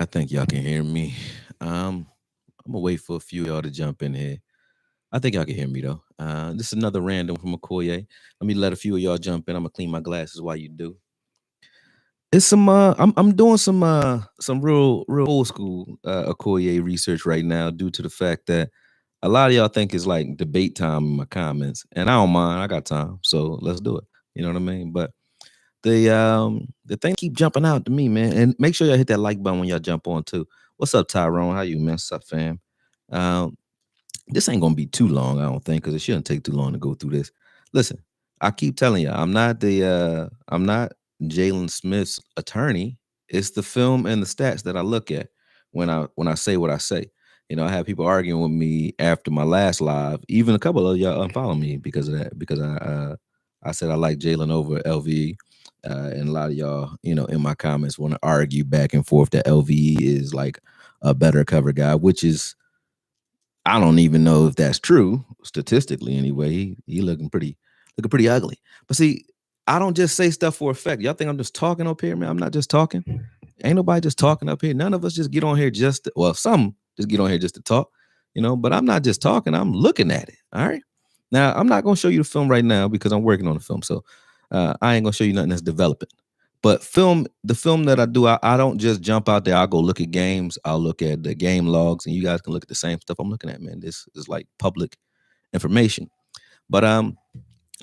I think y'all can hear me. I'm gonna wait for a few of y'all to jump in here. I think y'all can hear me though. This is another random from AKOYE. Let me let a few of y'all jump in. I'm gonna clean my glasses while you do. It's I'm doing some real old school AKOYE research right now due to the fact that a lot of y'all think it's like debate time in my comments, and I don't mind. I got time, so let's do it. You know what I mean? But the thing keep jumping out to me, man. And make sure y'all hit that like button when y'all jump on too. What's up, Tyrone? How you, man? What's up, fam? Um, this ain't gonna be too long, I don't think, because it shouldn't take too long to go through this. Listen, I keep telling you, I'm not Jalen Smith's attorney. It's the film and the stats that I look at when I say what I say. You know, I have people arguing with me after my last live. Even a couple of y'all unfollow me because of that, because I said I like Jalen over LVE. And a lot of y'all, you know, in my comments want to argue back and forth that LVE is like a better cover guy, which is I don't even know if that's true statistically. Anyway, he looking pretty ugly. But see, I don't just say stuff for effect. Y'all think I'm just talking up here, man? I'm not just talking. Ain't nobody just talking up here. None of us just get on here just well, some just get on here just to talk, you know. But I'm not just talking. I'm looking at it. All right. Now I'm not gonna show you the film right now because I'm working on the film. So I ain't gonna show you nothing that's developing. But the film that I do, I don't just jump out there. I'll go look at games. I'll look at the game logs, and you guys can look at the same stuff I'm looking at, man. This is like public information. But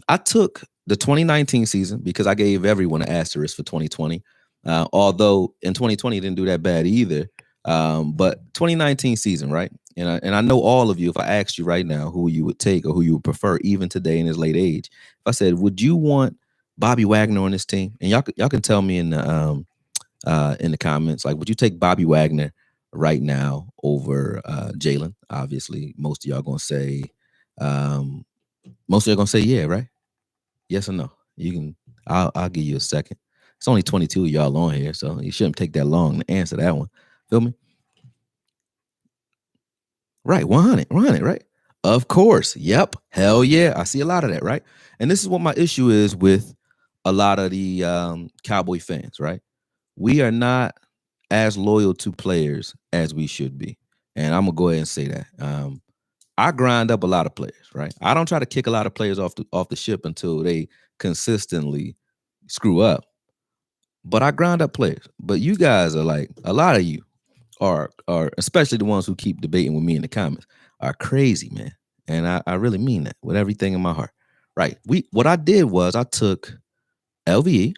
I took the 2019 season because I gave everyone an asterisk for 2020. Although in 2020 it didn't do that bad either. But 2019 season, right? And I know all of you, if I asked you right now who you would take or who you would prefer, even today in his late age, if I said, would you want Bobby Wagner on this team? And y'all can tell me in the comments, like, would you take Bobby Wagner right now over Jalen? Obviously, um, most of y'all gonna say yeah, right? Yes or no? You can. I'll give you a second. It's only 22 of y'all on here, so you shouldn't take that long to answer that one. Feel me? Right, 100, 100, right? Of course. Yep. Hell yeah. I see a lot of that, right? And this is what my issue is with a lot of the Cowboy fans, right? We are not as loyal to players as we should be. And I'm gonna go ahead and say that. I grind up a lot of players, right? I don't try to kick a lot of players off the ship until they consistently screw up. But I grind up players. But you guys are like a lot of you are especially the ones who keep debating with me in the comments are crazy, man. And I really mean that with everything in my heart. Right. What I did was I took LVE,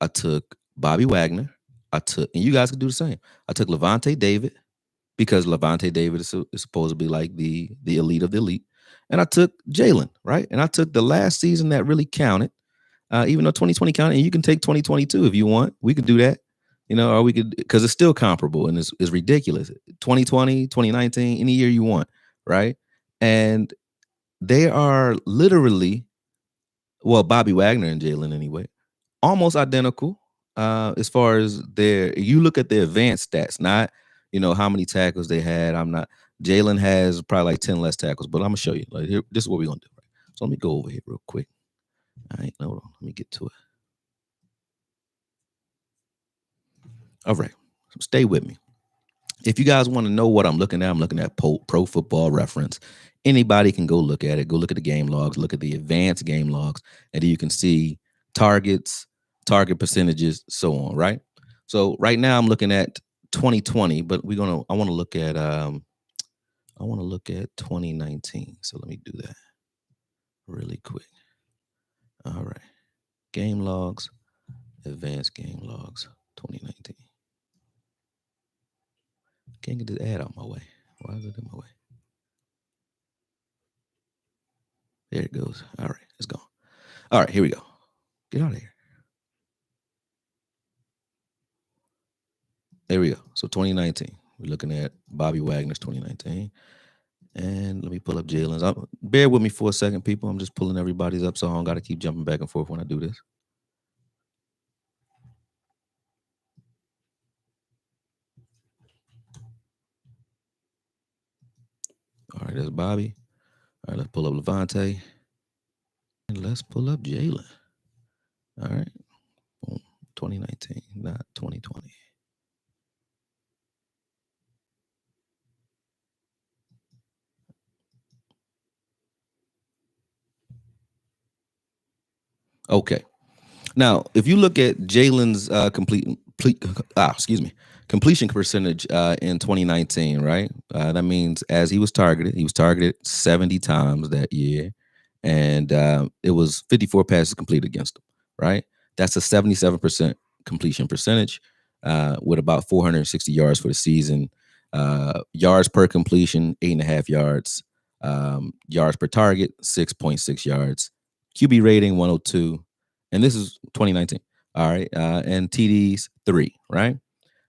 I took Bobby Wagner, I took, and you guys could do the same. I took Levonte David because Levonte David is supposed to be like the elite of the elite. And I took Jalen, right? And I took the last season that really counted, even though 2020 counted, and you can take 2022 if you want. We could do that, you know, or we could, because it's still comparable and it's ridiculous. 2020, 2019, any year you want, right? And they are literally, well, Bobby Wagner and Jalen anyway, almost identical as far as you look at their advanced stats, not, you know, how many tackles they had. I'm not, Jalen has probably like 10 less tackles, but I'm gonna show you. Like, here, this is what we're gonna do. Right? So let me go over here real quick. All right, hold on. Let me get to it. All right. So stay with me. If you guys want to know what I'm looking at Pro Football Reference. Anybody can go look at it. Go look at the game logs, look at the advanced game logs, and then you can see targets, target percentages, so on, right? So right now I'm looking at 2020, but I want to look at 2019. So let me do that really quick. All right. Game logs, advanced game logs, 2019. Can't get this ad out my way. Why is it in my way? There it goes. All right, it's gone. All right, here we go. Get out of here. There we go. So 2019. We're looking at Bobby Wagner's 2019. And let me pull up Jalen's. Bear with me for a second, people. I'm just pulling everybody's up, so I don't got to keep jumping back and forth when I do this. All right, there's Bobby. All right, let's pull up Levonte. And let's pull up Jalen. All right. Boom. 2019, not 2020. Okay. Now, if you look at Jalen's completion percentage in 2019, right? That means as he was targeted 70 times that year, and it was 54 passes completed against him, right? That's a 77% completion percentage with about 460 yards for the season. Yards per completion, 8.5 yards. Yards per target, 6.6 yards. QB rating, 102. And this is 2019. All right. And TDs, 3, right?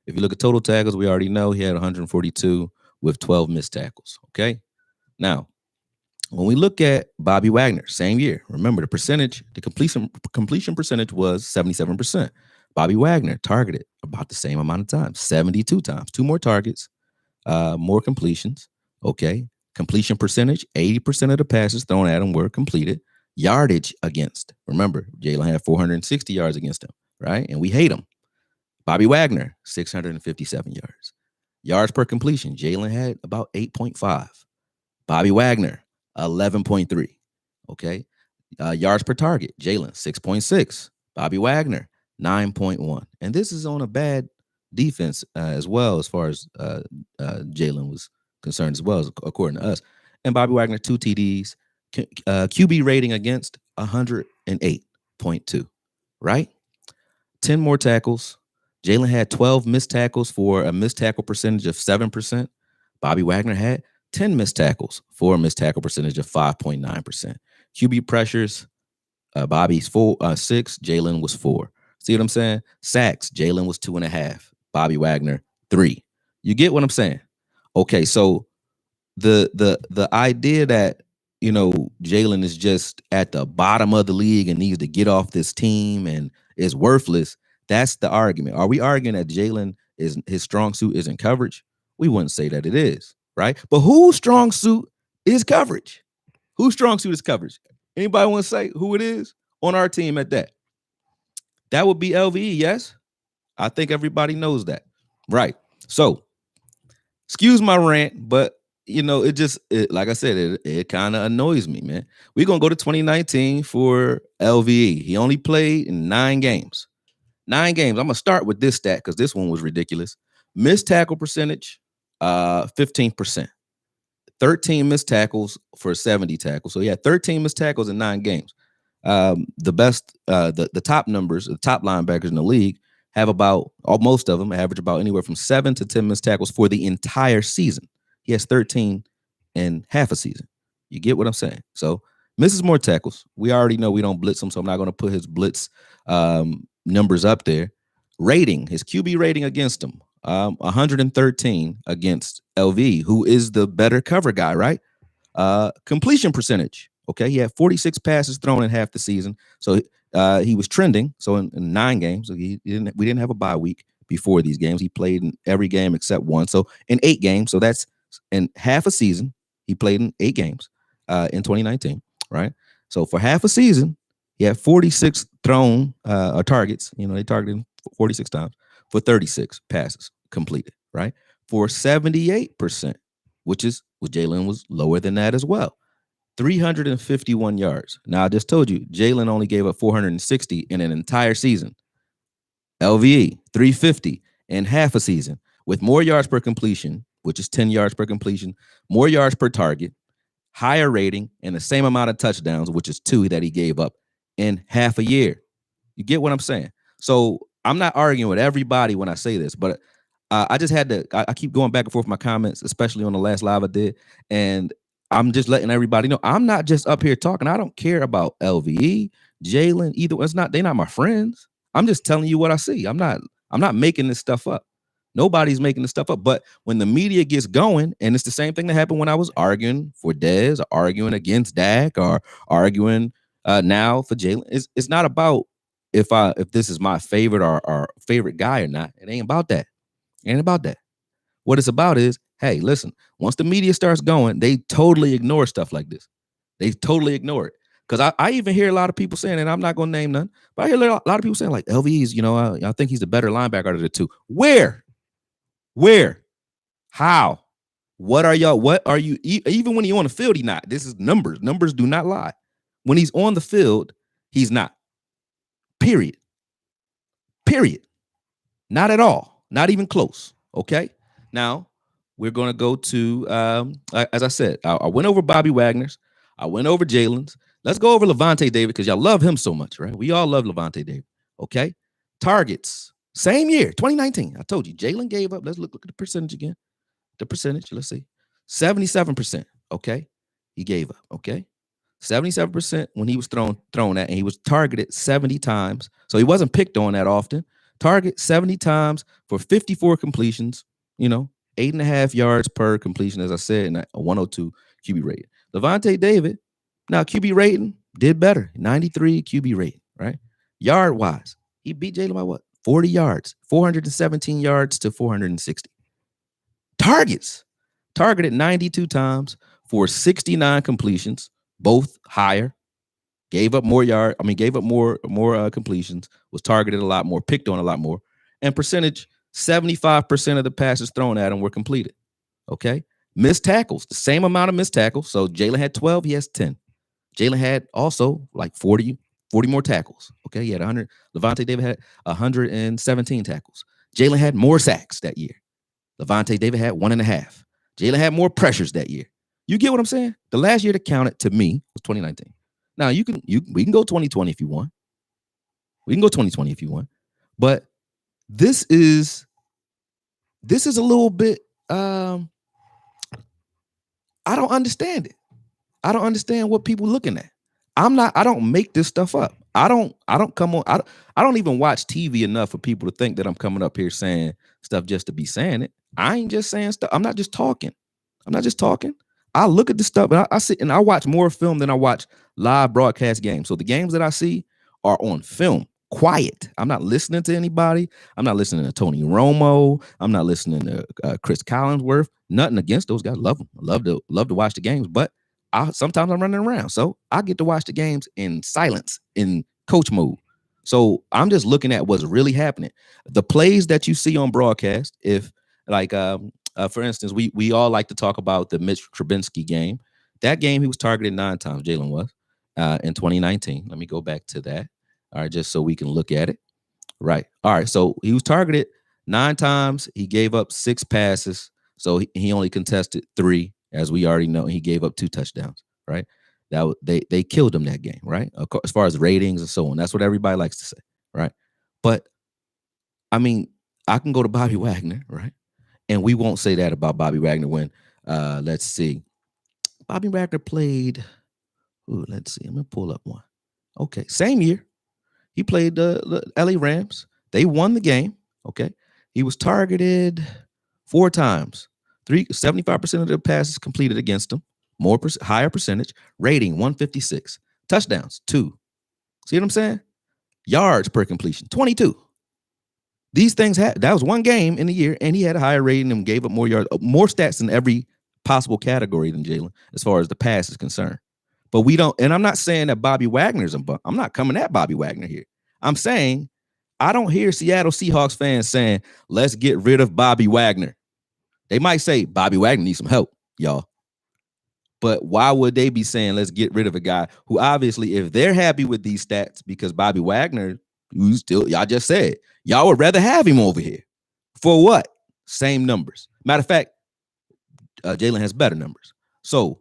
If you look at total tackles, we already know he had 142 with 12 missed tackles. Okay. Now, when we look at Bobby Wagner, same year, remember the completion percentage was 77%. Bobby Wagner targeted about the same amount of times, 72 times, 2 more targets, more completions. Okay. Completion percentage, 80% of the passes thrown at him were completed. Yardage against, remember, Jalen had 460 yards against him, right? And we hate him. Bobby Wagner, 657 yards. Yards per completion, Jalen had about 8.5. Bobby Wagner, 11.3. Okay. Yards per target, Jalen, 6.6. Bobby Wagner, 9.1. And this is on a bad defense as well, as far as Jalen was concerned, as well, as according to us. And Bobby Wagner, 2 TDs, QB rating against 108.2, right? 10 more tackles. Jalen had 12 missed tackles for a missed tackle percentage of 7%. Bobby Wagner had 10 missed tackles for a missed tackle percentage of 5.9%. QB pressures, Bobby's 6, Jalen was 4. See what I'm saying? Sacks, Jalen was 2.5. Bobby Wagner, 3. You get what I'm saying? Okay, so the idea that Jalen is just at the bottom of the league and needs to get off this team and is worthless. That's the argument. Are we arguing that Jalen is his strong suit isn't coverage? We wouldn't say that it is, right? But whose strong suit is coverage? Whose strong suit is coverage? Anybody want to say who it is on our team at that? That would be LVE, yes? I think everybody knows that. Right. So, excuse my rant, but like I said, it kind of annoys me, man. We're going to go to 2019 for LVE. He only played in 9 games. 9 games. I'm going to start with this stat because this one was ridiculous. Missed tackle percentage, 15%. 13 missed tackles for 70 tackles. So he had 13 missed tackles in 9 games. The best, the top numbers, the top linebackers in the league have about, most of them average about anywhere from 7 to 10 missed tackles for the entire season. He has 13 in half a season. You get what I'm saying? So misses more tackles. We already know we don't blitz him, so I'm not going to put his blitz numbers up there. Rating, his QB rating against him, 113 against LV, who is the better cover guy, right? Completion percentage. Okay, he had 46 passes thrown in half the season, so he was trending. So in 9 games, so we didn't have a bye week before these games. He played in every game except one. So in 8 games, so that's in half a season. He played in 8 games in 2019, right? So for half a season, he had 46 thrown targets. They targeted him 46 times for 36 passes completed, right? For 78%, which Jalen was lower than that as well. 351 yards. Now, I just told you, Jalen only gave up 460 in an entire season. LVE, 350 in half a season, with more yards per completion, which is 10 yards per completion, more yards per target, higher rating, and the same amount of touchdowns, which is 2 that he gave up in half a year. You get what I'm saying? So I'm not arguing with everybody when I say this, but I just had to, I keep going back and forth with my comments, especially on the last live I did. And I'm just letting everybody know I'm not just up here talking. I don't care about LVE, Jalen, either. They're not my friends. I'm just telling you what I see. I'm not making this stuff up. Nobody's making this stuff up. But when the media gets going, and it's the same thing that happened when I was arguing for Dez, or arguing against Dak, or arguing now for Jalen. It's not about if this is my favorite or favorite guy or not. It ain't about that. It ain't about that. What it's about is, hey, listen, once the media starts going, they totally ignore stuff like this. They totally ignore it. Because I even hear a lot of people saying, and I'm not going to name none, but I hear a lot of people saying, like, LVE's, I think he's the better linebacker of the 2. Where? How? What are you, even when he's on the field, he's not. This is numbers. Numbers do not lie. When he's on the field, he's not. Period. Period. Not at all. Not even close. Okay. Now we're going to go to, as I said, I went over Bobby Wagner's. I went over Jalen's. Let's go over Levonte David because y'all love him so much, right? We all love Levonte David. Okay. Targets. Same year, 2019. I told you, Jalen gave up. Let's look at the percentage again. The percentage, let's see. 77%. Okay. He gave up. Okay. 77% when he was thrown at, and he was targeted 70 times. So he wasn't picked on that often. Target 70 times for 54 completions, 8.5 yards per completion, as I said, and a 102 QB rating. Levonte David, now QB rating, did better. 93 QB rating, right? Yard wise, he beat Jalen by what? 40 yards, 417 yards to 460. Targets, targeted 92 times for 69 completions, both higher. Gave up more completions, was targeted a lot more, picked on a lot more, and percentage, 75% of the passes thrown at him were completed. Okay. Missed tackles, the same amount of missed tackles. So Jalen had 12, he has 10. Jalen had also like 40 more tackles. Okay. He had 100. Levonte David had 117 tackles. Jalen had more sacks that year. Levonte David had 1.5. Jalen had more pressures that year. You get what I'm saying? The last year that counted to me was 2019. Now we can go 2020 if you want. We can go 2020 if you want. But this is a little bit I don't understand it. I don't understand what people looking at. I don't make this stuff up. I don't come on. I don't even watch TV enough for people to think that I'm coming up here saying stuff just to be saying it. I ain't just saying stuff. I'm not just talking. I look at the stuff, and I sit and I watch more film than I watch live broadcast games. So the games that I see are on film, quiet. I'm not listening to anybody. I'm not listening to Tony Romo. I'm not listening to Chris Collinsworth. Nothing against those guys. Love them. Love to watch the games, but sometimes I'm running around. So I get to watch the games in silence, in coach mode. So I'm just looking at what's really happening. The plays that you see on broadcast, if like for instance, we all like to talk about the Mitch Trubisky game. That game, he was targeted 9 times, Jalen was, in 2019. Let me go back to that. All right, just so we can look at it. Right. All right, so he was targeted 9 times. He gave up 6 passes. So he only contested 3, as we already know. He gave up 2 touchdowns, right? They killed him that game, right? As far as ratings and so on. That's what everybody likes to say, right? But, I mean, I can go to Bobby Wagner, right? And we won't say that about Bobby Wagner when, let's see. Bobby Wagner played, let's see. I'm going to pull up one. Okay, same year. He played the LA Rams. They won the game, okay? He was targeted 4 times. 75% of the passes completed against him. Higher percentage. Rating, 156. Touchdowns, 2. See what I'm saying? Yards per completion, 22. These things that was one game in the year, and he had a higher rating and gave up more yards, more stats in every possible category than Jalen, as far as the pass is concerned. But we don't, and I'm not saying that Bobby Wagner's I'm not coming at Bobby Wagner here. I'm saying I don't hear Seattle Seahawks fans saying, let's get rid of Bobby Wagner. They might say Bobby Wagner needs some help, y'all. But why would they be saying let's get rid of a guy who obviously, if they're happy with these stats, because Bobby Wagner, y'all just said, y'all would rather have him over here. For what? Same numbers. Matter of fact, Jalen has better numbers. So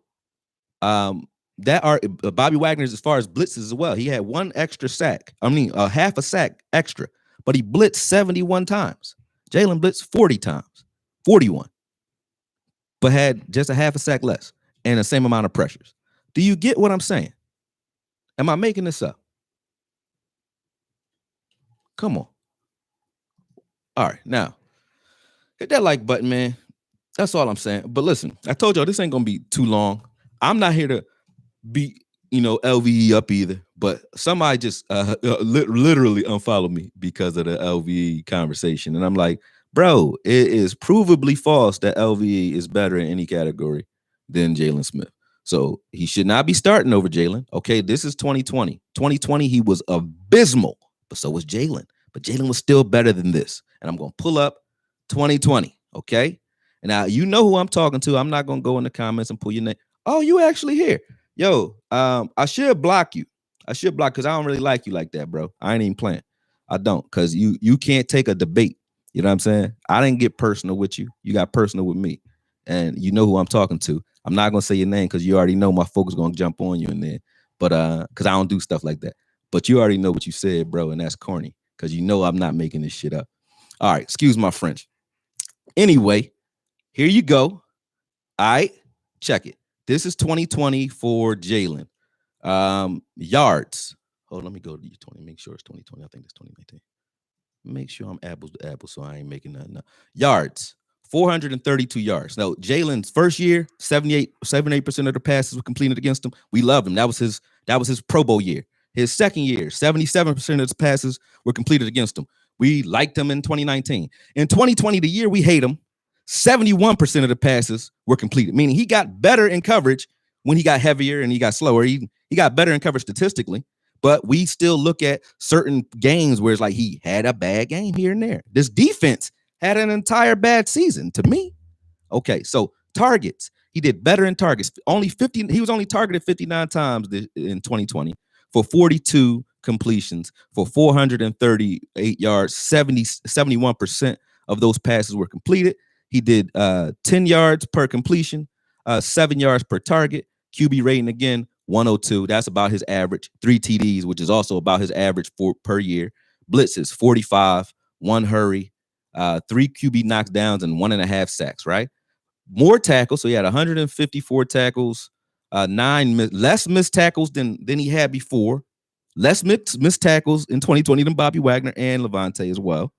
Bobby Wagner's as far as blitzes as well. He had 1 extra sack. Half a sack extra, but he blitzed 71 times. Jalen blitzed 40 times, 41, but had just a half a sack less and the same amount of pressures. Do you get what I'm saying? Am I making this up? Come on. All right, now hit that like button, man. That's all I'm saying. But listen, I told y'all this ain't gonna be too long. I'm not here to beat LVE up either. But somebody just literally unfollowed me because of the LVE conversation, and I'm like, bro, it is provably false that LVE is better in any category than Jalen Smith. So he should not be starting over Jalen. Okay, this is 2020. 2020, he was abysmal, but so was Jalen. But Jalen was still better than this. And I'm going to pull up 2020, okay? And now you know who I'm talking to. I'm not going to go in the comments and pull your name. Oh, you actually here. Yo, I should block you. I should block because I don't really like you like that, bro. I ain't even playing. I don't, because you can't take a debate. You know what I'm saying? I didn't get personal with you. You got personal with me. And you know who I'm talking to. I'm not gonna say your name because you already know my folks gonna jump on you in there. But because I don't do stuff like that. But you already know what you said, bro, and that's corny. Because you know I'm not making this shit up. All right, excuse my French. Anyway, here you go. All right, check it. This is 2020 for Jalen. Yards. Hold on, let me go to 20. Make sure it's 2020. I think it's 2019. Make sure I'm apples to apples, so I ain't making nothing up. Yards. 432 yards. Now, Jalen's first year, 78% of the passes were completed against him. We love him. That was his Pro Bowl year. His second year, 77% of his passes were completed against him. We liked him in 2019. In 2020, the year we hate him, 71% of the passes were completed, meaning he got better in coverage when he got heavier and he got slower. He got better in coverage statistically, but we still look at certain games where it's like he had a bad game here and there. This defense had an entire bad season to me. Okay, so targets. He did better in targets. Only 50. He was only targeted 59 times in 2020 for 42 completions for 438 yards. 71% of those passes were completed. He did 10 yards per completion, 7 yards per target. QB rating again 102. That's about his average. 3 TDs, which is also about his average per year. Blitzes 45, 1 hurry, 3 QB knockdowns, and 1.5 sacks. Right. More tackles. So he had 154 tackles, 9 less missed tackles than he had before. Less missed tackles in 2020 than Bobby Wagner and Levonte as well.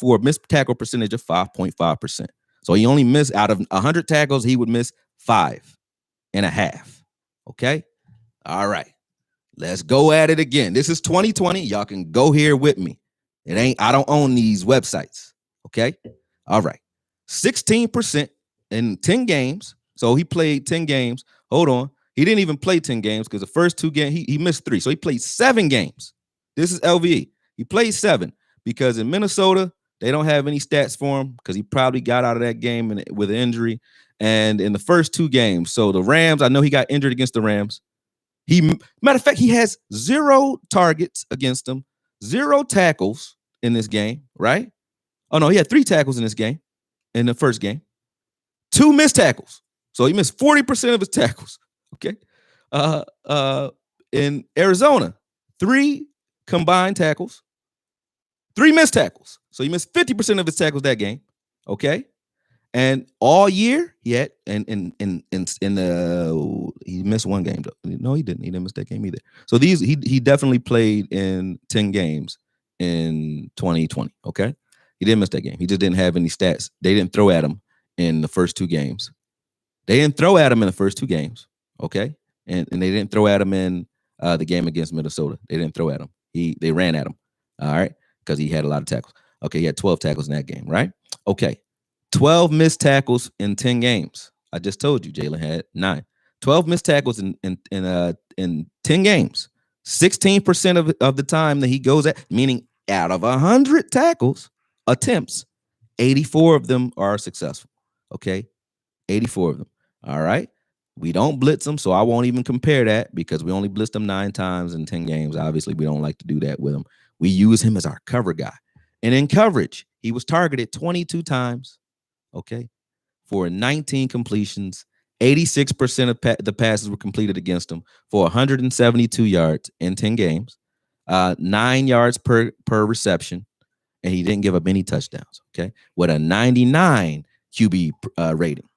For a missed tackle percentage of 5.5%. So he only missed out of 100 tackles, he would miss 5.5. Okay. All right. Let's go at it again. This is 2020. Y'all can go here with me. I don't own these websites. Okay. All right. 16% in 10 games. So he played 10 games. Hold on. He didn't even play 10 games because the first 2 games, he missed 3. So he played 7 games. This is LVE. He played 7 because in Minnesota, they don't have any stats for him because he probably got out of that game with an injury. And in the first 2 games, so the Rams, I know he got injured against the Rams. Matter of fact, he has 0 targets against them, 0 tackles in this game, right? Oh, no, he had 3 tackles in this game, in the first game. 2 missed tackles. So he missed 40% of his tackles, okay? In Arizona, 3 combined tackles, 3 missed tackles. So he missed 50% of his tackles that game, okay? And all year he had he missed 1 game though. No, he didn't. He didn't miss that game either. So he definitely played in 10 games in 2020. Okay, he didn't miss that game. He just didn't have any stats. They didn't throw at him in the first 2 games. Okay, and they didn't throw at him in the game against Minnesota. They didn't throw at him. They ran at him. All right, because he had a lot of tackles. Okay, he had 12 tackles in that game. Right. Okay. 12 missed tackles in 10 games. I just told you Jalen had 9. 12 missed tackles in 10 games. 16% of the time that he goes at, meaning out of 100 tackles attempts, 84 of them are successful. Okay? 84 of them. All right? We don't blitz them, so I won't even compare that because we only blitzed him 9 times in 10 games. Obviously, we don't like to do that with him. We use him as our cover guy. And in coverage, he was targeted 22 times. Okay, for 19 completions, 86% of the passes were completed against him for 172 yards in 10 games, 9 yards per reception, and he didn't give up any touchdowns. Okay, with a 99 QB rating.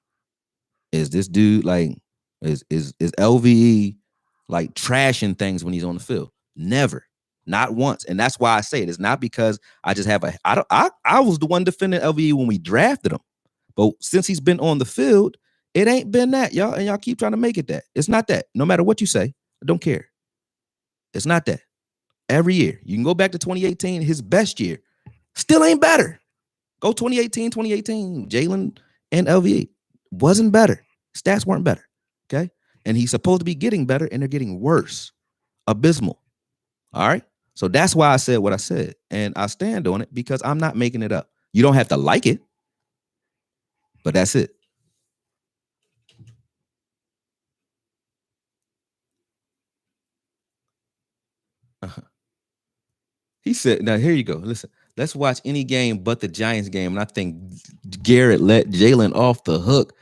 Is this dude like is LVE like trashing things when he's on the field? Never. Not once. And that's why I say it. It's not because I just have I was the one defending LVE when we drafted him. But since he's been on the field, it ain't been that, y'all. And y'all keep trying to make it that. It's not that. No matter what you say, I don't care. It's not that. Every year. You can go back to 2018, his best year. Still ain't better. Go 2018, Jalen and LVE. Wasn't better. Stats weren't better. Okay? And he's supposed to be getting better, and they're getting worse. Abysmal. All right? So that's why I said what I said. And I stand on it because I'm not making it up. You don't have to like it. But that's it. He said, now here you go. Listen, let's watch any game but the Giants game. And I think Garrett let Jalen off the hook.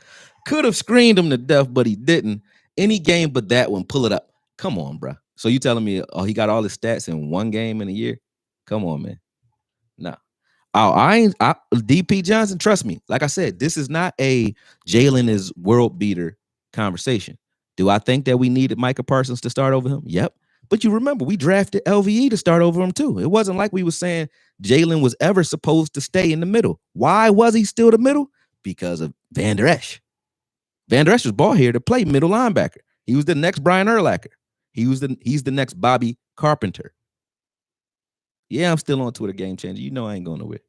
Could have screened him to death, but he didn't. Any game but that one, pull it up. Come on, bro. So you telling me, oh, he got all his stats in one game in a year? Come on, man. No. Oh, DP Johnson, trust me. Like I said, this is not a Jalen is world beater conversation. Do I think that we needed Micah Parsons to start over him? Yep. But you remember, we drafted LVE to start over him too. It wasn't like we were saying Jalen was ever supposed to stay in the middle. Why was he still the middle? Because of Van Der Esch. Van Der Esch was brought here to play middle linebacker. He was the next Brian Urlacher. He's the next Bobby Carpenter. Yeah, I'm still on Twitter, game changer. You know I ain't going nowhere.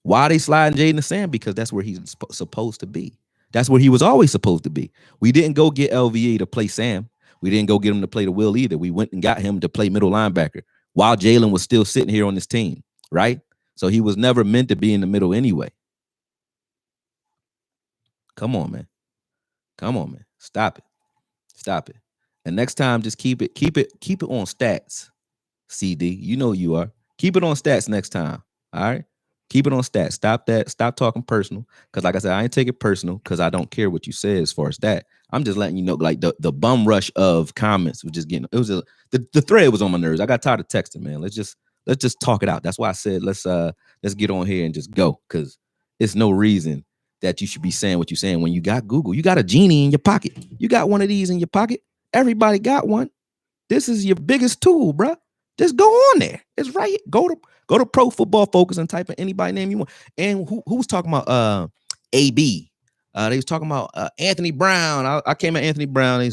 Why are they sliding Jaden to Sam? Because that's where he's supposed to be. That's where he was always supposed to be. We didn't go get LVE to play Sam. We didn't go get him to play the Will either. We went and got him to play middle linebacker while Jalen was still sitting here on this team, right? So he was never meant to be in the middle anyway. Come on, man. Come on, man. Stop it. Stop it. And next time, just keep it on stats. CD, you know you are. Keep it on stats next time. All right. Keep it on stats. Stop that. Stop talking personal. Because like I said, I ain't take it personal because I don't care what you say as far as that. I'm just letting you know, like the bum rush of comments was just getting. It was the thread was on my nerves. I got tired of texting, man. Let's just talk it out. That's why I said let's get on here and just go, because it's no reason that you should be saying what you're saying when you got Google. You got a genie in your pocket. You got one of these in your pocket. Everybody got one. This is your biggest tool, bro. Just go on there. It's right. Go to Pro Football Focus and type in anybody name you want. And who was talking about AB? They was talking about Anthony Brown. I came at Anthony Brown.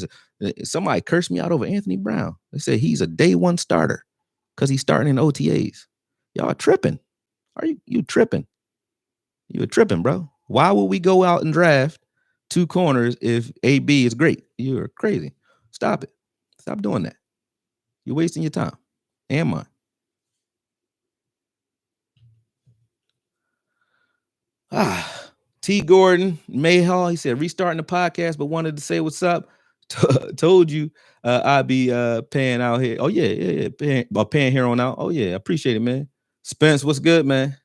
Somebody cursed me out over Anthony Brown. They said he's a day one starter because he's starting in OTAs. Y'all tripping. Are you tripping? You're tripping, bro. Why would we go out and draft two corners if AB is great? You're crazy. Stop it. Stop doing that. You're wasting your time and mine. T. Gordon, Mayhall, he said, restarting the podcast, but wanted to say what's up. Told you I'd be paying out here. Oh, yeah. Paying here on out. Oh, yeah. Appreciate it, man. Spence, what's good, man?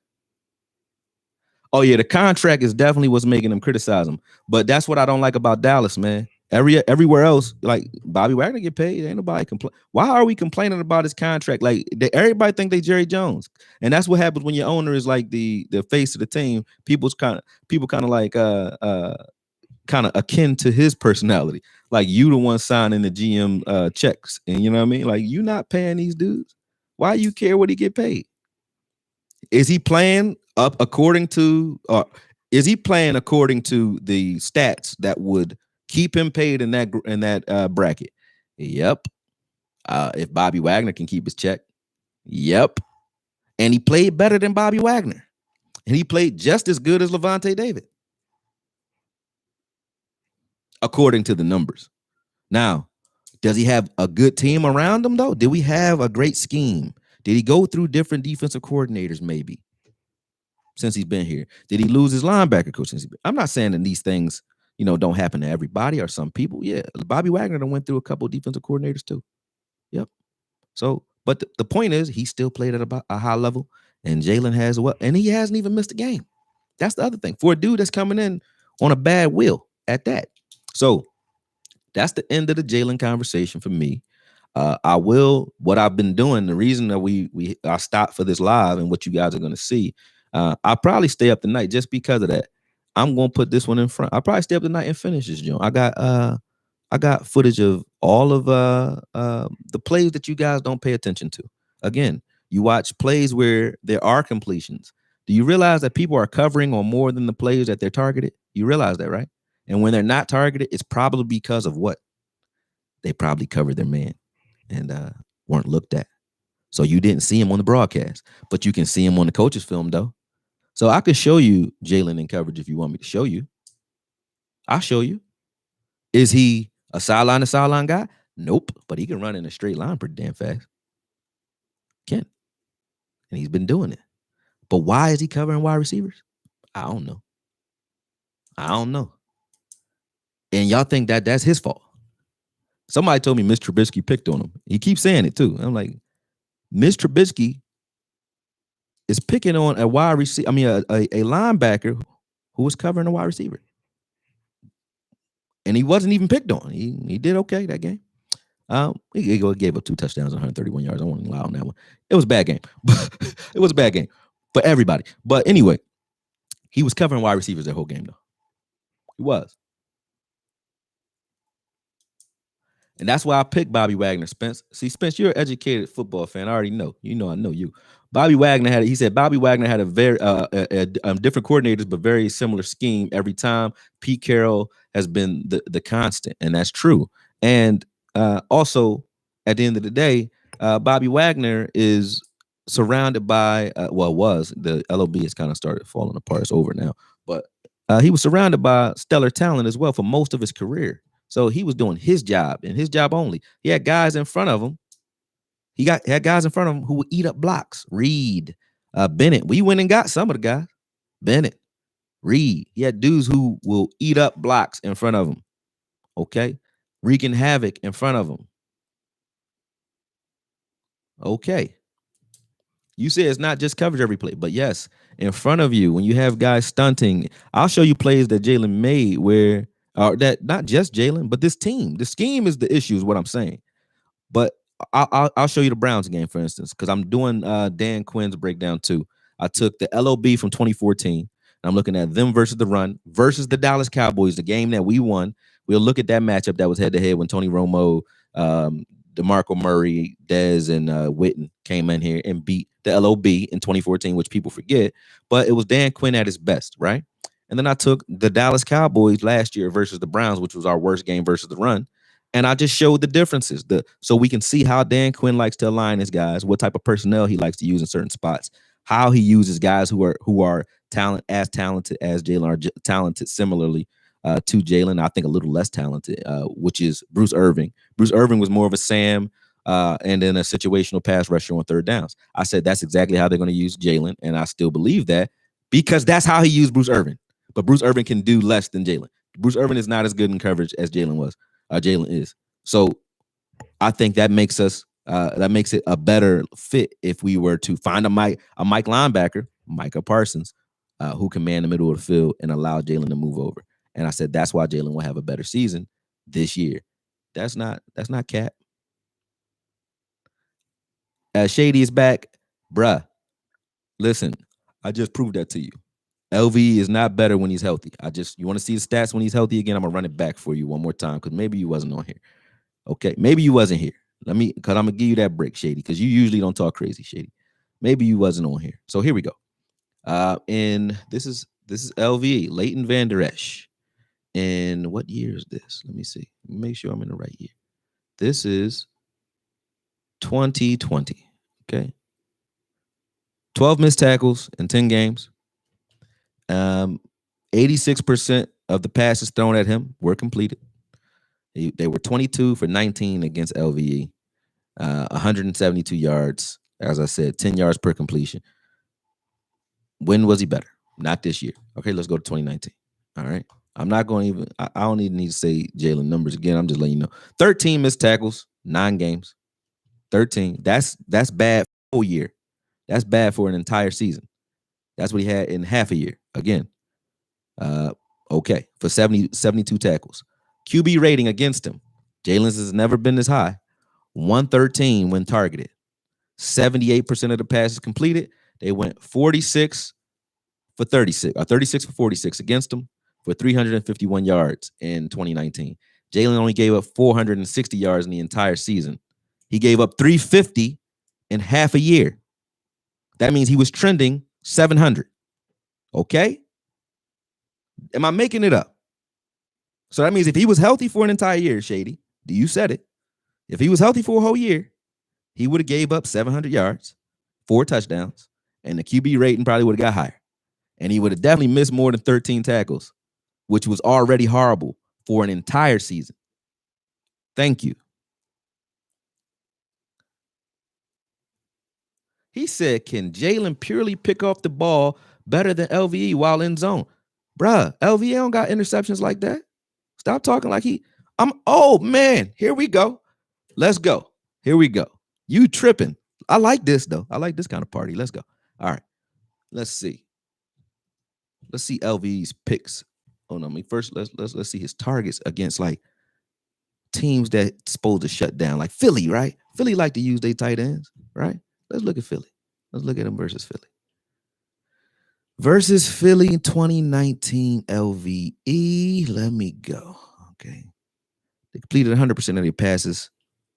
Oh, yeah. The contract is definitely what's making them criticize him. But that's what I don't like about Dallas, man. Everywhere else, like Bobby Wagner get paid. Ain't nobody complain. Why are we complaining about his contract? Like everybody think they Jerry Jones, and that's what happens when your owner is like the face of the team. People kind of like kind of akin to his personality. Like you the one signing the GM checks, and you know what I mean. Like you not paying these dudes. Why you care what he get paid? Is he playing up according to? Is he playing according to the stats that would keep him paid in that bracket? Yep. If Bobby Wagner can keep his check, yep. And he played better than Bobby Wagner, and he played just as good as Levonte David, according to the numbers. Now, does he have a good team around him though? Did we have a great scheme? Did he go through different defensive coordinators maybe since he's been here? Did he lose his linebacker coach since I'm not saying that these things, don't happen to everybody or some people. Yeah, Bobby Wagner done went through a couple of defensive coordinators too. Yep. So, but the point is, he still played at about a high level, and Jalen has and he hasn't even missed a game. That's the other thing for a dude that's coming in on a bad will at that. So that's the end of the Jalen conversation for me. What I've been doing, the reason that I stopped for this live and what you guys are going to see, I'll probably stay up the night just because of that. I'm going to put this one in front. I'll probably stay up the night and finish this, Joe. I got footage of all of the plays that you guys don't pay attention to. Again, you watch plays where there are completions. Do you realize that people are covering on more than the plays that they're targeted? You realize that, right? And when they're not targeted, it's probably because of what? They probably covered their man and weren't looked at. So you didn't see him on the broadcast, but you can see him on the coach's film, though. So I could show you Jalen in coverage if you want me to show you. I'll show you. Is he a sideline to sideline guy? Nope, but he can run in a straight line pretty damn fast. Can. And he's been doing it. But why is he covering wide receivers? I don't know. And y'all think that that's his fault. Somebody told me Mitch Trubisky picked on him. He keeps saying it too. I'm like, Mitch Trubisky is picking on a wide receiver. I mean, a linebacker who was covering a wide receiver, and he wasn't even picked on. He did okay that game. He gave up 2 touchdowns, 131 yards. I won't lie on that one. It was a bad game. It was a bad game for everybody. But anyway, he was covering wide receivers that whole game though. He was. And that's why I picked Bobby Wagner, Spence. See, Spence, you're an educated football fan. I already know. You know, I know you. Bobby Wagner he said Bobby Wagner had a very different coordinators, but very similar scheme every time. Pete Carroll has been the constant, and that's true. And also, at the end of the day, Bobby Wagner is surrounded by, was the LOB has kind of started falling apart. It's over now, but he was surrounded by stellar talent as well for most of his career. So he was doing his job and his job only. He had guys in front of him. Had guys in front of him who would eat up blocks. Reed, Bennett. We went and got some of the guys. Bennett, Reed. He had dudes who will eat up blocks in front of him. Okay. Wreaking havoc in front of him. Okay. You say it's not just coverage every play, but yes, in front of you, when you have guys stunting, I'll show you plays that Jalen made where, that not just Jalen, but this team. The scheme is the issue, is what I'm saying. But I'll show you the Browns game, for instance, because I'm doing Dan Quinn's breakdown too. I took the LOB from 2014, and I'm looking at them versus the run versus the Dallas Cowboys, the game that we won. We'll look at that matchup that was head-to-head when Tony Romo, DeMarco Murray, Dez, and Witten came in here and beat the LOB in 2014, which people forget. But it was Dan Quinn at his best, right? And then I took the Dallas Cowboys last year versus the Browns, which was our worst game versus the run. And I just showed the differences, so we can see how Dan Quinn likes to align his guys, what type of personnel he likes to use in certain spots, how he uses guys who are talented as Jalen, are talented similarly to Jalen. I think a little less talented, which is Bruce Irvin. Bruce Irvin was more of a Sam and then a situational pass rusher on third downs. I said that's exactly how they're going to use Jalen, and I still believe that because that's how he used Bruce Irvin. But Bruce Irvin can do less than Jalen. Bruce Irvin is not as good in coverage as Jalen was. Jalen is. So I think that makes it a better fit if we were to find a Mike linebacker, Micah Parsons, who can man the middle of the field and allow Jalen to move over. And I said that's why Jalen will have a better season this year. That's not cap. Shady is back, bruh. Listen, I just proved that to you. LV is not better when he's healthy. You want to see the stats when he's healthy again? I'm gonna run it back for you one more time because maybe you wasn't on here. Okay, maybe you wasn't here. Because I'm gonna give you that break, Shady, because you usually don't talk crazy, Shady. Maybe you wasn't on here. So here we go. And this is LV, Leighton Vander Esch. And what year is this? Let me see. Make sure I'm in the right year. This is 2020. Okay. 12 missed tackles in 10 games. 86% of the passes thrown at him were completed. They were 22 for 19 against LVE. 172 yards. As I said, 10 yards per completion. When was he better? Not this year. Okay, let's go to 2019. All right. I'm not going to even, I don't even need to say Jalen numbers again. I'm just letting you know. 13 missed tackles, 9 games. 13. That's bad for a whole year. That's bad for an entire season. That's what he had in half a year. Again. Okay. For 72 tackles. QB rating against him. Jalen's has never been this high. 113 when targeted. 78% of the passes completed. They went 46 for 36, or 36 for 46 against him for 351 yards in 2019. Jalen only gave up 460 yards in the entire season. He gave up 350 in half a year. That means he was trending 700. Okay? Am I making it up? So that means if he was healthy for an entire year, Shady, you said it. If he was healthy for a whole year, he would have gave up 700 yards, 4 touchdowns, and the QB rating probably would have got higher. And he would have definitely missed more than 13 tackles, which was already horrible for an entire season. Thank you. He said, can Jalen purely pick off the ball better than LVE while in zone? Bruh, LVE don't got interceptions like that. Stop talking like he... Oh man, here we go. Let's go. Here we go. You tripping. I like this though. I like this kind of party. Let's go. All right. Let's see. Let's see LV's picks. Oh no, I mean first let's see his targets against like teams that's supposed to shut down, like Philly, right? Philly like to use their tight ends, right? Let's look at Philly. Let's look at him versus Philly. Versus Philly in 2019 LVE. Let me go. Okay. They completed 100% of their passes.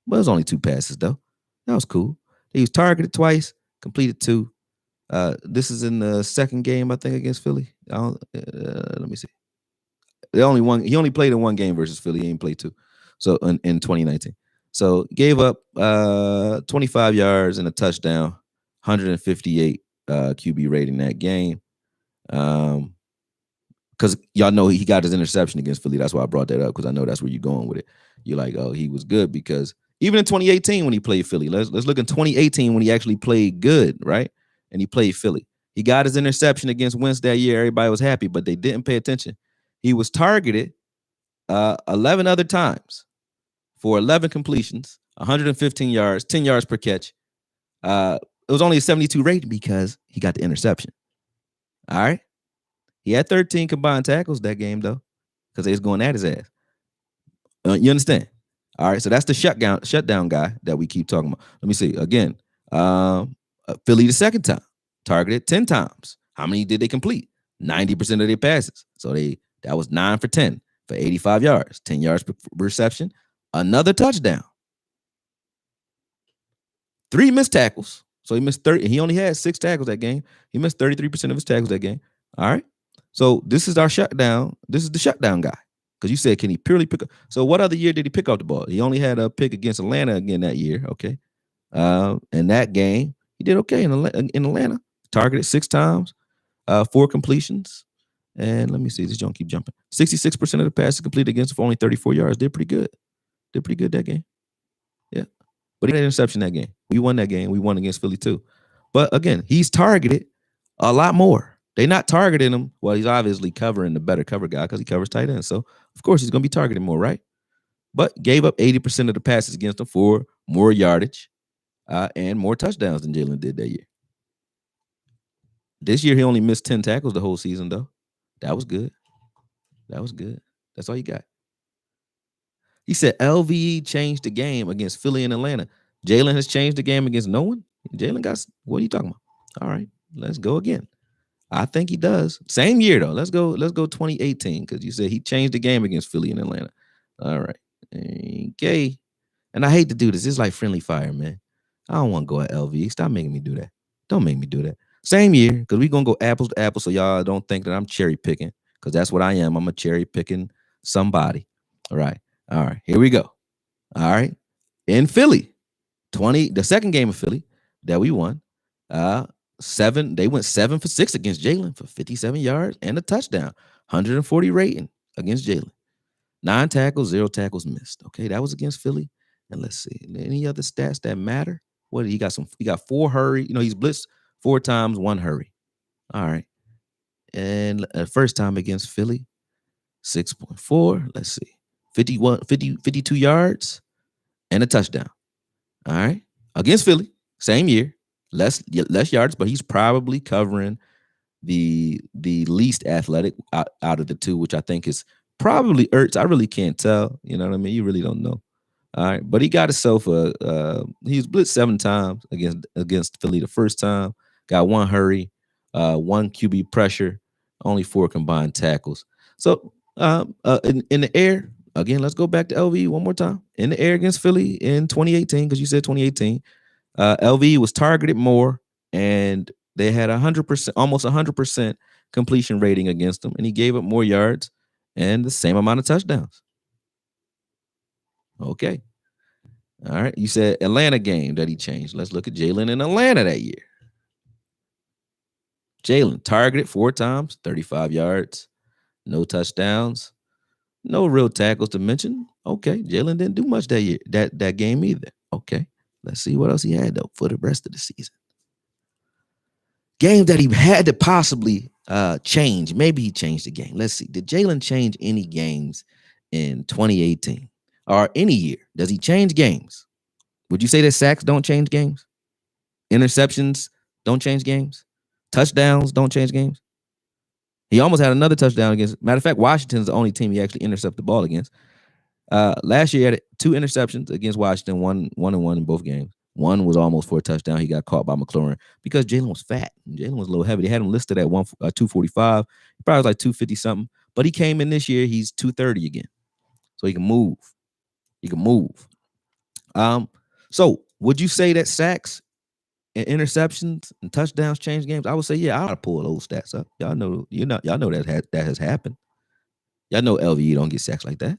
Well, it was only 2 passes, though. That was cool. He was targeted twice, completed 2. This is in the second game, I think, against Philly. Let me see. He only played in 1 game versus Philly. He didn't play 2. So in 2019. So gave up 25 yards and a touchdown, 158 QB rating that game. Because y'all know he got his interception against Philly. That's why I brought that up, because I know that's where you're going with it. You're like, oh, he was good, because even in 2018 when he played Philly, let's look in 2018 when he actually played good, right? And he played Philly. He got his interception against Wentz that year. Everybody was happy, but they didn't pay attention. He was targeted 11 other times for 11 completions, 115 yards, 10 yards per catch. It was only a 72 rating because he got the interception. All right. He had 13 combined tackles that game, though, because they was going at his ass. You understand? All right, so that's the shutdown guy that we keep talking about. Let me see. Again, Philly the second time, targeted 10 times. How many did they complete? 90% of their passes. So that was 9 for 10 for 85 yards, 10 yards per reception, another touchdown. 3 missed tackles. So he missed 30. He only had 6 tackles that game. He missed 33% of his tackles that game. All right. So this is our shutdown. This is the shutdown guy. Because you said, can he purely pick up? So what other year did he pick up the ball? He only had a pick against Atlanta again that year. Okay. In that game, he did okay in Atlanta. Targeted 6 times, 4 completions. And let me see. This junk keep jumping. 66% of the passes completed against him for only 34 yards. Did pretty good. Did pretty good that game. Yeah. But he had an interception that game. We won that game. We won against Philly too. But again, he's targeted a lot more. They're not targeting him. Well, he's obviously covering the better cover guy because he covers tight ends. So, of course, he's going to be targeted more, right? But gave up 80% of the passes against him for more yardage and more touchdowns than Jalen did that year. This year, he only missed 10 tackles the whole season, though. That was good. That was good. That's all you got. He said LVE changed the game against Philly and Atlanta. Jalen has changed the game against no one? Jalen got, what are you talking about? All right, let's go again. I think he does. Same year, though. Let's go 2018, because you said he changed the game against Philly and Atlanta. All right. Okay. And I hate to do this. It's like friendly fire, man. I don't want to go at LV. Stop making me do that. Don't make me do that. Same year, because we're going to go apples to apples, so y'all don't think that I'm cherry picking, because that's what I am. I'm a cherry picking somebody. All right. All right. Here we go. All right. In Philly, the second game of Philly that we won, they went 7 for 6 against Jalen for 57 yards and a touchdown, 140 rating against Jalen. 9 tackles, 0 tackles missed. Okay, that was against Philly. And let's see, any other stats that matter? What he got? He got 4 hurry. He's blitzed 4 times, 1 hurry. All right. And first time against Philly, 6.4. Let's see, 52 yards and a touchdown. All right, against Philly, same year. Less yards, but he's probably covering the least athletic out of the 2, which I think is probably Ertz. I really can't tell. You know what I mean? You really don't know. All right, but he got himself he was blitzed 7 times against Philly the first time. Got 1 hurry, 1 QB pressure, only 4 combined tackles. So in the air, again, let's go back to LV one more time. In the air against Philly in 2018, because you said 2018. LV was targeted more, and they had 100%, almost 100% completion rating against him, and he gave up more yards and the same amount of touchdowns. Okay. All right. You said Atlanta game that he changed. Let's look at Jalen in Atlanta that year. Jalen targeted 4 times, 35 yards, no touchdowns, no real tackles to mention. Okay. Jalen didn't do much that year, that game either. Okay. Let's see what else he had, though, for the rest of the season. Game that he had to possibly change. Maybe he changed the game. Let's see. Did Jalen change any games in 2018? or any year, does he change games? Would you say that sacks don't change games? Interceptions don't change games? Touchdowns don't change games? He almost had another touchdown against. Matter of fact, Washington's the only team he actually intercepted the ball against. Last year, he had 2 interceptions against Washington, one and one in both games. One was almost for a touchdown. He got caught by McLaurin because Jalen was fat. Jalen was a little heavy. They had him listed at 245. He probably was like 250 something. But he came in this year, he's 230 again. So he can move. He can move. So would you say that sacks and interceptions and touchdowns change games? I would say, yeah, I ought to pull those stats up. Y'all know that has happened. Y'all know LVE don't get sacks like that.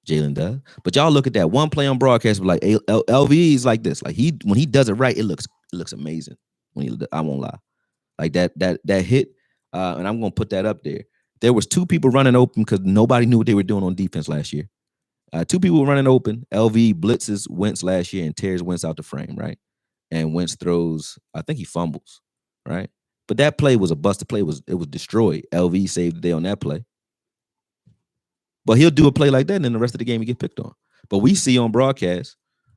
Jalen does. But y'all look at that one play on broadcast, like LVE is like this. Like when he does it right, it looks amazing. I won't lie. Like that hit, and I'm gonna put that up there. There was 2 people running open because nobody knew what they were doing on defense last year. 2 people were running open. LV blitzes Wentz last year and tears Wentz out the frame, right? And Wentz throws, I think he fumbles, right? But that play was a busted play. It was destroyed. LV saved the day on that play. But he'll do a play like that, and then the rest of the game he get picked on. But we see on broadcast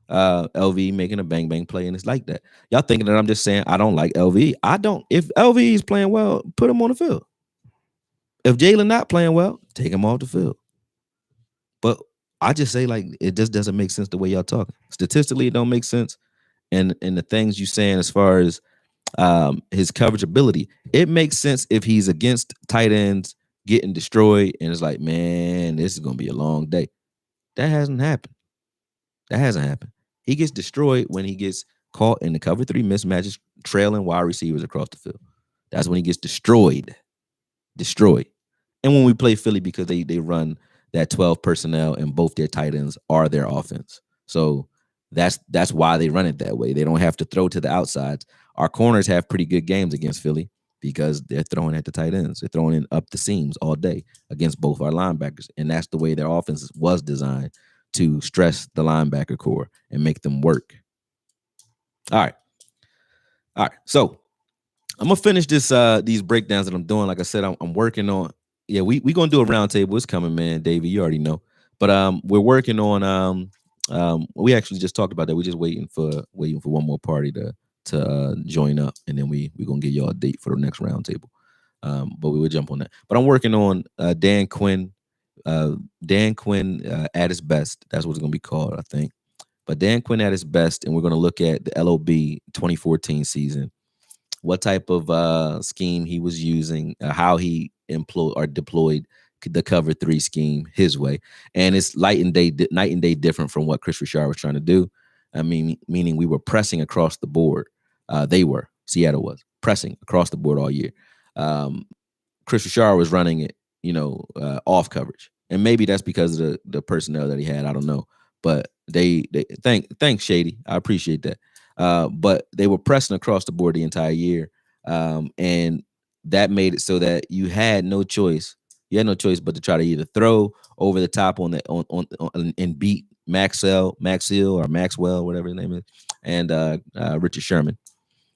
LV making a bang bang play, and it's like that. Y'all thinking that I'm just saying I don't like LV. I don't. If LV is playing well, put him on the field. If Jalen not playing well, take him off the field. But I just say, like, it just doesn't make sense the way y'all talking. Statistically, it don't make sense. And the things you saying as far as his coverage ability, it makes sense if he's against tight ends getting destroyed and it's like, man, this is gonna be a long day. That hasn't happened. He gets destroyed when he gets caught in the cover 3 mismatches, trailing wide receivers across the field. That's when he gets destroyed. And when we play Philly, because they run that 12 personnel and both their tight ends are their offense. So that's why they run it that way. They don't have to throw to the outsides. Our corners have pretty good games against Philly because they're throwing at the tight ends. They're throwing in up the seams all day against both our linebackers. And that's the way their offense was designed, to stress the linebacker core and make them work. All right. So I'm gonna finish these breakdowns that I'm doing. Like I said, I'm working on. Yeah, we gonna do a round table. It's coming, man. Davey, you already know. But we're working on. We actually just talked about that. We're just waiting for one more party to join up, and then we gonna give y'all a date for the next round table. But we will jump on that. But I'm working on Dan Quinn. Dan Quinn at his best. That's what it's gonna be called, I think. But Dan Quinn at his best, and we're gonna look at the LOB 2014 season. What type of scheme he was using, how he employed or deployed the cover 3 scheme his way. And it's night and day different from what Chris Richard was trying to do. I mean, meaning we were pressing across the board. Seattle was pressing across the board all year. Chris Richard was running it, off coverage. And maybe that's because of the personnel that he had. I don't know. But thanks Shady. I appreciate that. But they were pressing across the board the entire year. And that made it so that you had no choice. You had no choice but to try to either throw over the top on and beat Maxwell, whatever his name is, and Richard Sherman.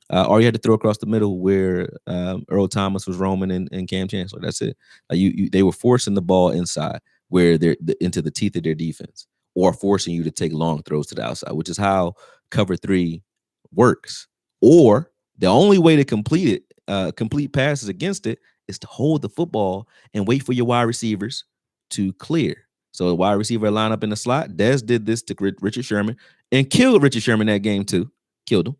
Or you had to throw across the middle where Earl Thomas was roaming and Cam Chancellor. That's it. They were forcing the ball inside where they're into the teeth of their defense, or forcing you to take long throws to the outside, which is how cover 3 works. Or the only way to complete passes against it is to hold the football and wait for your wide receivers to clear. So the wide receiver line up in the slot. Dez did this to Richard Sherman and killed Richard Sherman that game too. Killed him.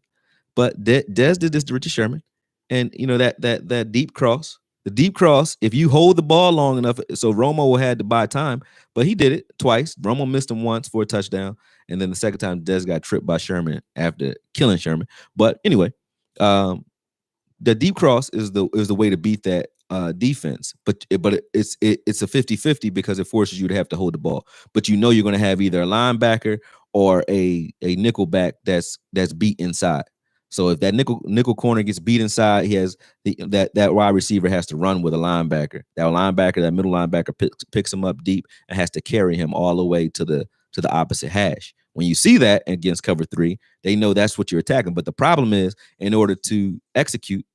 But Dez did this to Richard Sherman. And that deep cross. The deep cross, if you hold the ball long enough, so Romo had to buy time, but he did it twice. Romo missed him once for a touchdown, and then the second time Dez got tripped by Sherman after killing Sherman. But anyway, the deep cross is the way to beat that defense. But it's a 50-50 because it forces you to have to hold the ball. But you're going to have either a linebacker or a nickel back that's beat inside. So if that nickel corner gets beat inside, he has that wide receiver has to run with a linebacker. That middle linebacker picks him up deep and has to carry him all the way to the opposite hash. When you see that against cover 3, they know that's what you're attacking. But the problem is, in order to execute,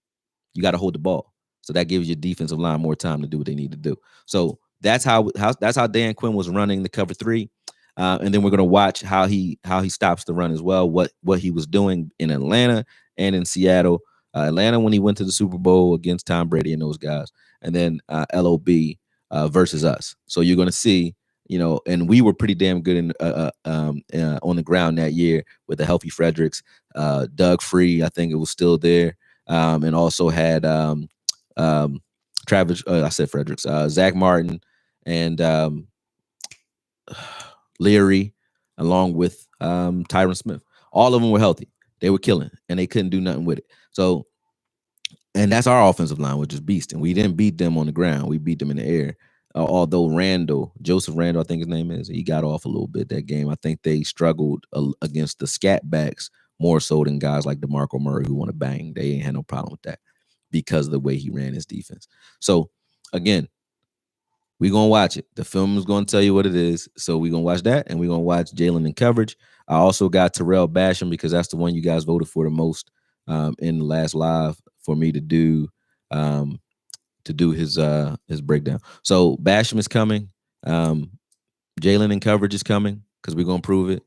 you got to hold the ball. So that gives your defensive line more time to do what they need to do. So That's how Dan Quinn was running the cover three. And then we're gonna watch how he stops the run as well. What he was doing in Atlanta and in Seattle. Atlanta when he went to the Super Bowl against Tom Brady and those guys, and then LOB versus us. So you're gonna see, and we were pretty damn good on the ground that year with a healthy Fredericks, Doug Free, I think it was still there, and also had Travis. I said Fredericks, Zach Martin, and Leary, along with Tyron Smith. All of them were healthy. They were killing, and they couldn't do nothing with it. So, and that's our offensive line, which is beast. And we didn't beat them on the ground. We beat them in the air. Although Joseph Randall, I think his name is, he got off a little bit that game. I think they struggled against the scat backs more so than guys like DeMarco Murray who want to bang. They ain't had no problem with that because of the way he ran his defense. So, again, we're going to watch it. The film is going to tell you what it is. So we're going to watch that, and we're going to watch Jalen in coverage. I also got Terrell Basham because that's the one you guys voted for the most in the last live for me to do his breakdown. So Basham is coming. Jalen in coverage is coming because we're going to prove it.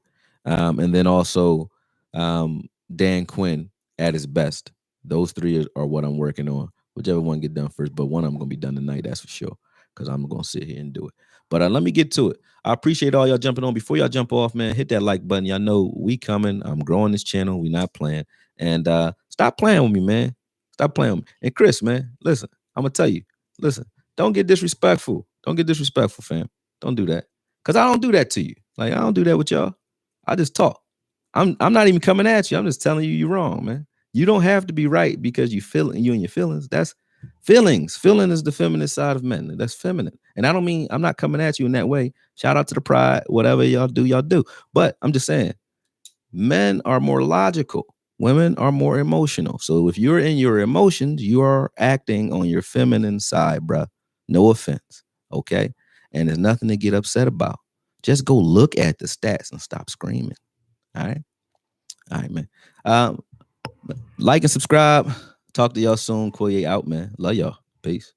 And then also Dan Quinn at his best. Those three are what I'm working on. Whichever one get done first, but one of them going to be done tonight, that's for sure, because I'm going to sit here and do it. But let me get to it. I appreciate all y'all jumping on. Before y'all jump off, man, hit that like button. Y'all know we coming. I'm growing this channel. We not playing. And stop playing with me, man. Stop playing with me. And Chris, man, listen, I'm going to tell you, listen, don't get disrespectful. Don't get disrespectful, fam. Don't do that. Because I don't do that to you. Like, I don't do that with y'all. I just talk. I'm not even coming at you. I'm just telling you you're wrong, man. You don't have to be right because you and your feelings. That's feelings. Feeling is the feminine side of men. That's feminine. And I don't mean, I'm not coming at you in that way. Shout out to the pride. Whatever y'all do, y'all do. But I'm just saying, men are more logical. Women are more emotional. So if you're in your emotions, you are acting on your feminine side, bruh. No offense. Okay. And there's nothing to get upset about. Just go look at the stats and stop screaming. All right. All right, man. Like and subscribe. Talk to y'all soon. Koye out, man. Love y'all. Peace.